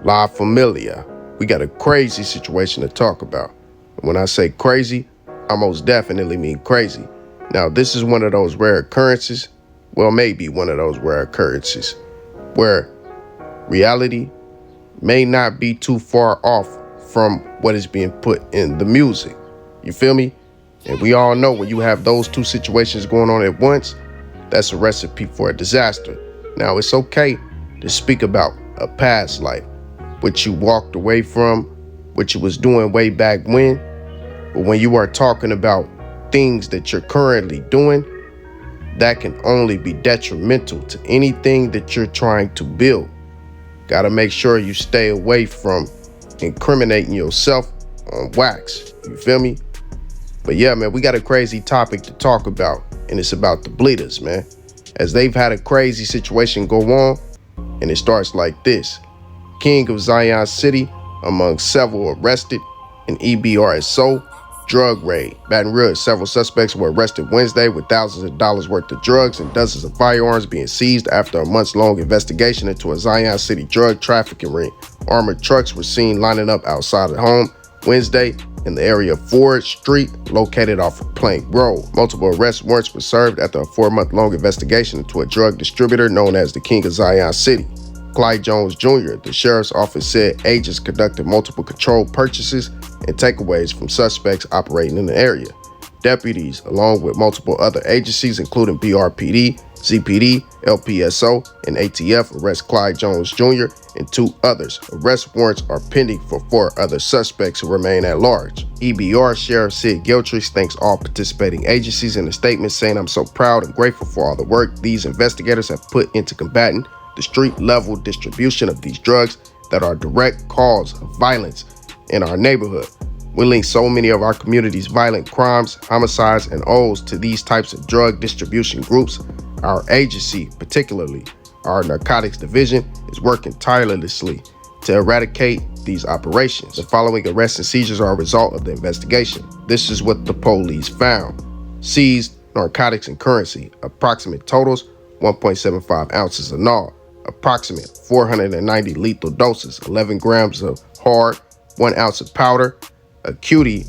La Familia. We got a crazy situation to talk about. When I say crazy, I most definitely mean crazy. Now, this is one of those rare occurrences, well, maybe one of those rare occurrences, where reality may not be too far off from what is being put in the music. You feel me? And we all know when you have those two situations going on at once, that's a recipe for a disaster. Now, it's okay to speak about a past life, what you walked away from, what you was doing way back when. But when you are talking about things that you're currently doing, that can only be detrimental to anything that you're trying to build. Gotta make sure you stay away from incriminating yourself on wax. You feel me? But yeah, man, we got a crazy topic to talk about, and it's about the Bleedas, man. As they've had a crazy situation go on, and it starts like this. King of Zion City among several arrested in EBRSO drug raid. Baton Rouge, several suspects were arrested Wednesday with thousands of dollars worth of drugs and dozens of firearms being seized after a months-long investigation into a Zion City drug trafficking ring. Armored trucks were seen lining up outside the home Wednesday in the area of Ford Street, located off of Plank Road. Multiple arrest warrants were served after a 4-month-long investigation into a drug distributor known as the King of Zion City. Clyde Jones Jr., the sheriff's office said agents conducted multiple controlled purchases and takeaways from suspects operating in the area. Deputies, along with multiple other agencies, including BRPD, ZPD, LPSO, and ATF, arrest Clyde Jones Jr. and 2 others. Arrest warrants are pending for 4 other suspects who remain at large. EBR Sheriff Sid Gilchrist thanks all participating agencies in a statement saying, "I'm so proud and grateful for all the work these investigators have put into combating the street-level distribution of these drugs that are a direct cause of violence in our neighborhood. We link so many of our community's violent crimes, homicides, and O's to these types of drug distribution groups. Our agency, particularly our narcotics division, is working tirelessly to eradicate these operations. The following arrests and seizures are a result of the investigation. This is what the police found. Seized narcotics and currency. Approximate totals, 1.75 ounces of NAW. Approximate 490 lethal doses, 11 grams of hard, 1 ounce of powder, a cutie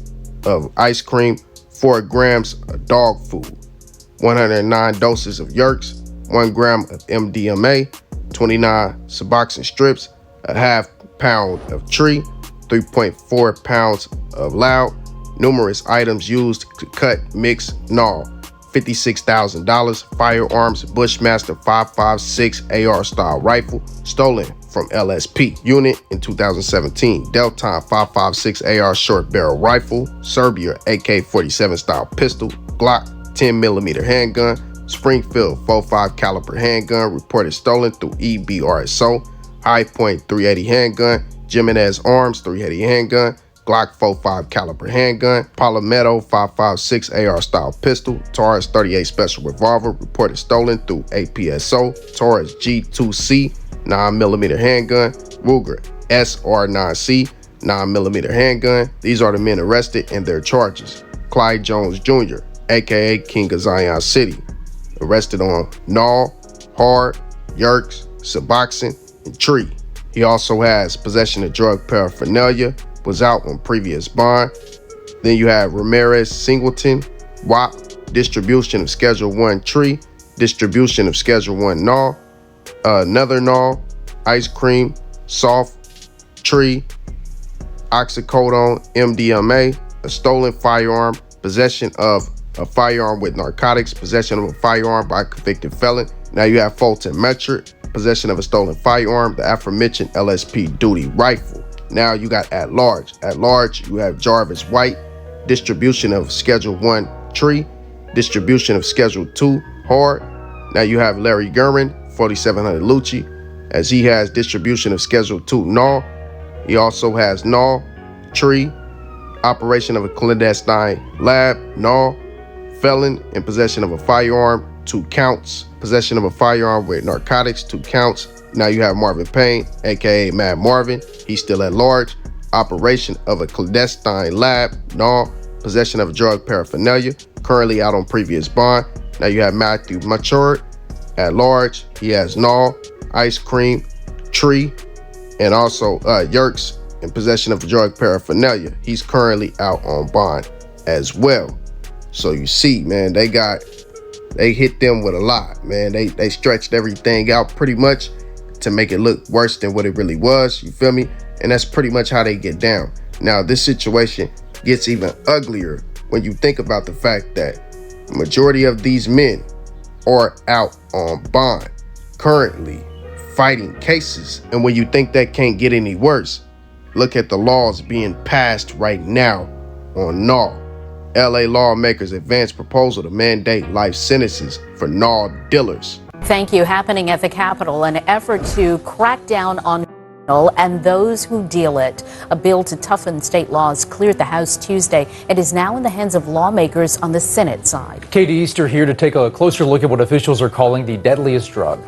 of ice cream, 4 grams of dog food, 109 doses of Yerks, 1 gram of MDMA, 29 Suboxone strips, a half pound of tree, 3.4 pounds of loud, numerous items used to cut, mix, gnaw, $56,000, firearms, Bushmaster 5.56 AR style rifle, stolen from LSP unit in 2017, Delta 5.56 AR short barrel rifle, Serbia AK-47 style pistol, Glock 10mm handgun, Springfield 45 caliber handgun reported stolen through EBRSO, High Point 380 handgun, Jimenez Arms 380 handgun, Glock 45 caliber handgun, Palmetto 5.56 AR style pistol, Taurus 38 special revolver reported stolen through APSO, Taurus G2C 9mm handgun, Ruger SR9C 9mm handgun. These are the men arrested and their charges. Clyde Jones Jr., aka King of Zion City, arrested on NAW, hard, Yerks, Suboxone, and tree. He also has possession of drug paraphernalia, was out on previous bond. Then you have Ramirez Singleton, WAP, distribution of Schedule 1 tree, distribution of Schedule 1 NAW, another NAW, ice cream, soft, tree, oxycodone, MDMA, a stolen firearm, possession of a firearm with narcotics, possession of a firearm by a convicted felon. Now you have Fulton Metric, possession of a stolen firearm, the aforementioned LSP duty rifle. Now you got at large. At large, you have Jarvis White, distribution of Schedule 1 tree, distribution of Schedule 2 hard. Now you have Larry Gurman, 4700 Lucci, as he has distribution of Schedule 2 NAW. He also has NAW, tree, operation of a clandestine lab, NAW, felon in possession of a firearm, 2 counts, possession of a firearm with narcotics, 2 counts. Now you have Marvin Payne, aka Mad Marvin. He's still at large. Operation of a clandestine lab, NAW, possession of drug paraphernalia, currently out on previous bond. Now you have Matthew Machard at large. He has NAW, ice cream, tree, And also Yerkes in possession of drug paraphernalia. He's currently out on bond as well. So you see, man, they hit them with a lot, man. They stretched everything out pretty much to make it look worse than what it really was. You feel me? And that's pretty much how they get down. Now, this situation gets even uglier when you think about the fact that the majority of these men are out on bond, currently fighting cases. And when you think that can't get any worse, look at the laws being passed right now on NAW. LA lawmakers advance proposal to mandate life sentences for NAW dealers. Thank you. Happening at the Capitol, an effort to crack down on and those who deal it. A bill to toughen state laws cleared the House Tuesday. It is now in the hands of lawmakers on the Senate side. Katie Easter here to take a closer look at what officials are calling the deadliest drug.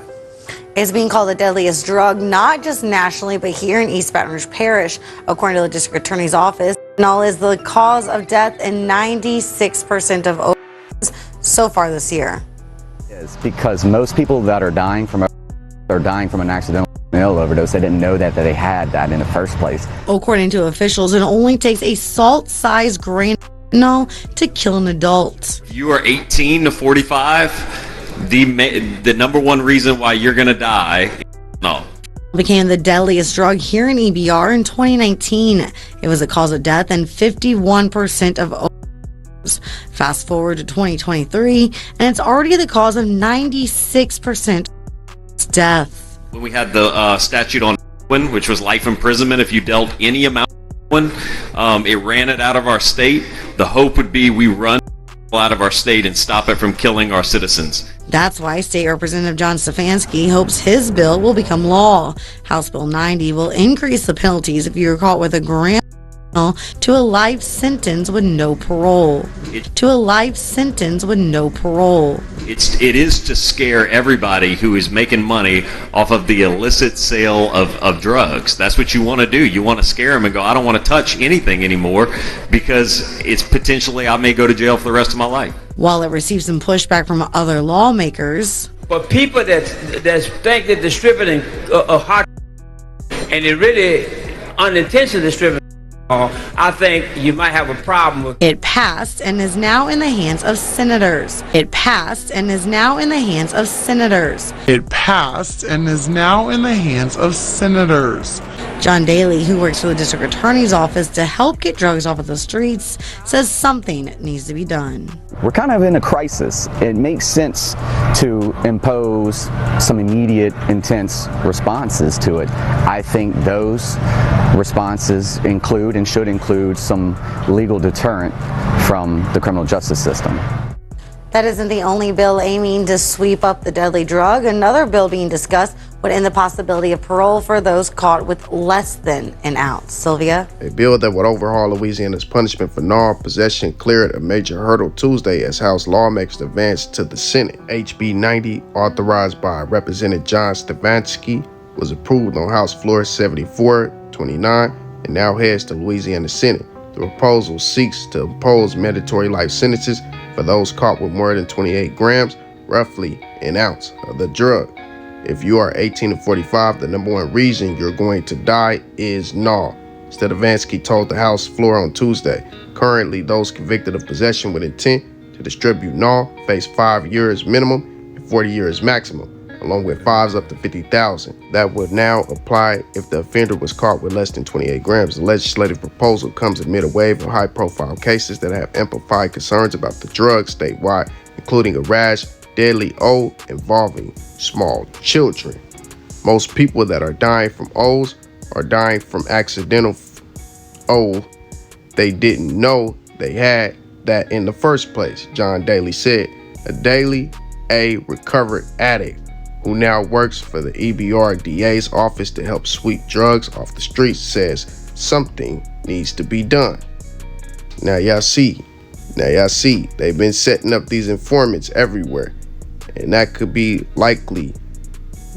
It's being called the deadliest drug, not just nationally, but here in East Baton Rouge Parish, according to the district attorney's office. Fentanyl is the cause of death in 96% of overdoses so far this year. It's because most people that are dying from an accidental fentanyl overdose, they didn't know that they had that in the first place. According to officials, it only takes a salt-sized grain of fentanyl to kill an adult. If you are 18 to 45, the number one reason why you're going to die is fentanyl. Became the deadliest drug here in EBR in 2019. It was the cause of death in 51% of overdoses. Fast forward to 2023, and it's already the cause of 96% death. When we had the statute on heroin, which was life imprisonment if you dealt any amount of heroin, it ran it out of our state. The hope would be we run out of our state and stop it from killing our citizens. That's why State Representative John Stefanski hopes his bill will become law. House Bill 90 will increase the penalties if you're caught with a gram to a life sentence with no parole. To a life sentence with no parole. It is to scare everybody who is making money off of the illicit sale of drugs. That's what you want to do. You want to scare them and go, I don't want to touch anything anymore because it's potentially I may go to jail for the rest of my life. While it received some pushback from other lawmakers. For people that think that distributing hard and it really unintentionally distributing, I think you might have a problem with it. Passed and is now in the hands of senators. It passed and is now in the hands of senators. It passed and is now in the hands of senators. John Daly, who works for the district attorney's office to help get drugs off of the streets, says something needs to be done. We're kind of in a crisis. It makes sense to impose some immediate, intense responses to it. I think those responses include and should include some legal deterrent from the criminal justice system. That isn't the only bill aiming to sweep up the deadly drug. Another bill being discussed would end the possibility of parole for those caught with less than an ounce. Sylvia? A bill that would overhaul Louisiana's punishment for NAW possession cleared a major hurdle Tuesday as House lawmakers advanced to the Senate. HB 90, authorized by Representative John Stefanski, was approved on House floor 74-29 and now heads to Louisiana Senate. The proposal seeks to impose mandatory life sentences for those caught with more than 28 grams, roughly an ounce, of the drug. If you are 18 to 45, the number one reason you're going to die is NAW, Stefanski told the House floor on Tuesday. Currently, those convicted of possession with intent to distribute NAW face 5 years minimum and 40 years maximum, along with fines up to $50,000. That would now apply if the offender was caught with less than 28 grams. The legislative proposal comes amid a wave of high-profile cases that have amplified concerns about the drug statewide, including a rash, deadly O involving small children. Most people that are dying from O's are dying from accidental O. They didn't know they had that in the first place, John Daly said. A recovered addict who now works for the EBR DA's office to help sweep drugs off the streets, says something needs to be done. Now y'all see, they've been setting up these informants everywhere. And that could be likely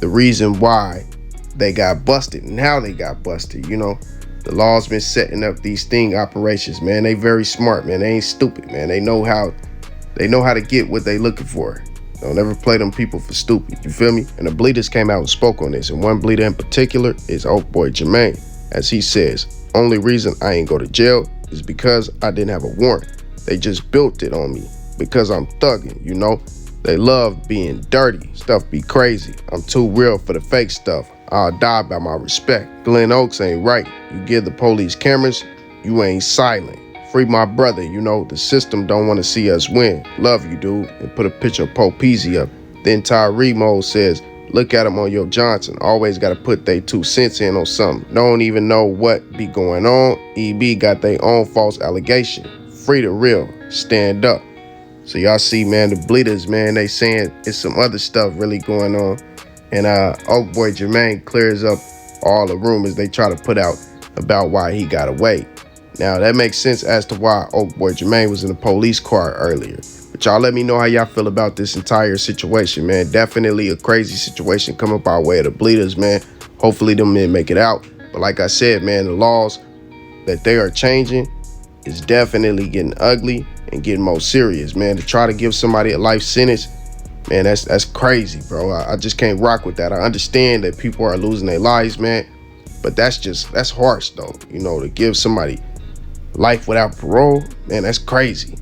the reason why they got busted and how they got busted. You know, the law's been setting up these sting operations, man. They very smart, man. They ain't stupid, man. They know how to get what they looking for. Don't ever play them people for stupid, you feel me? And the Bleedas came out and spoke on this, and one Bleeda in particular is Oak Boy Jermaine. As he says, only reason I ain't go to jail is because I didn't have a warrant. They just built it on me because I'm thugging, you know? They love being dirty, stuff be crazy. I'm too real for the fake stuff. I'll die by my respect. Glen Oaks ain't right. You give the police cameras, you ain't silent. Free my brother, you know, the system don't want to see us win. Love you, dude. And put a picture of Poe Peasy up. Then Tyree Mo says, look at him on your Johnson. Always got to put they 2 cents in on something. Don't even know what be going on. EB got their own false allegation. Free the real. Stand up. So y'all see, man, the Bleedas, man, they saying it's some other stuff really going on. And Oak Boy Jermaine clears up all the rumors they try to put out about why he got away. Now, that makes sense as to why Oak Boy Jermaine was in the police car earlier. But y'all let me know how y'all feel about this entire situation, man. Definitely a crazy situation coming up our way of the Bleedas, man. Hopefully them men make it out. But like I said, man, the laws that they are changing is definitely getting ugly and getting more serious, man. To try to give somebody a life sentence, man, that's crazy, bro. I just can't rock with that. I understand that people are losing their lives, man. But that's harsh, though. You know, to give somebody life without parole, man, that's crazy.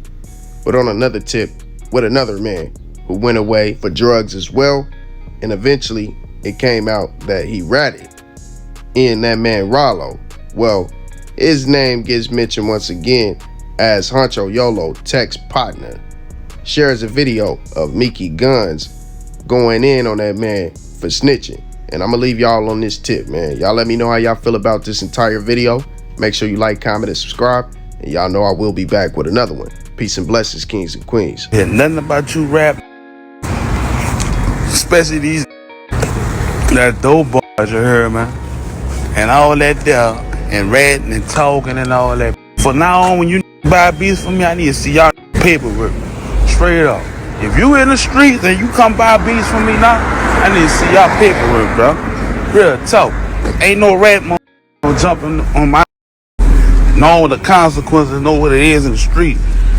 But on another tip, with another man who went away for drugs as well, and eventually it came out that he ratted in that man Ralo. Well, his name gets mentioned once again as Huncho Yolo, Tech's partner, shares a video of Mickey Guns going in on that man for snitching. And I'm gonna leave y'all on this tip, man. Y'all let me know how y'all feel about this entire video. Make sure you like, comment, and subscribe. And y'all know I will be back with another one. Peace and blessings, kings and queens. Hear nothing about you rap, especially these that dope boys you heard, man, and all that there, and ratting and talking and all that. From now on, when you buy beats from me, I need to see y'all paperwork, straight up. If you in the streets and you come buy beats from me now, I need to see y'all paperwork, bro. Real talk. Ain't no rat jumping on my. Know the consequences, know what it is in the street.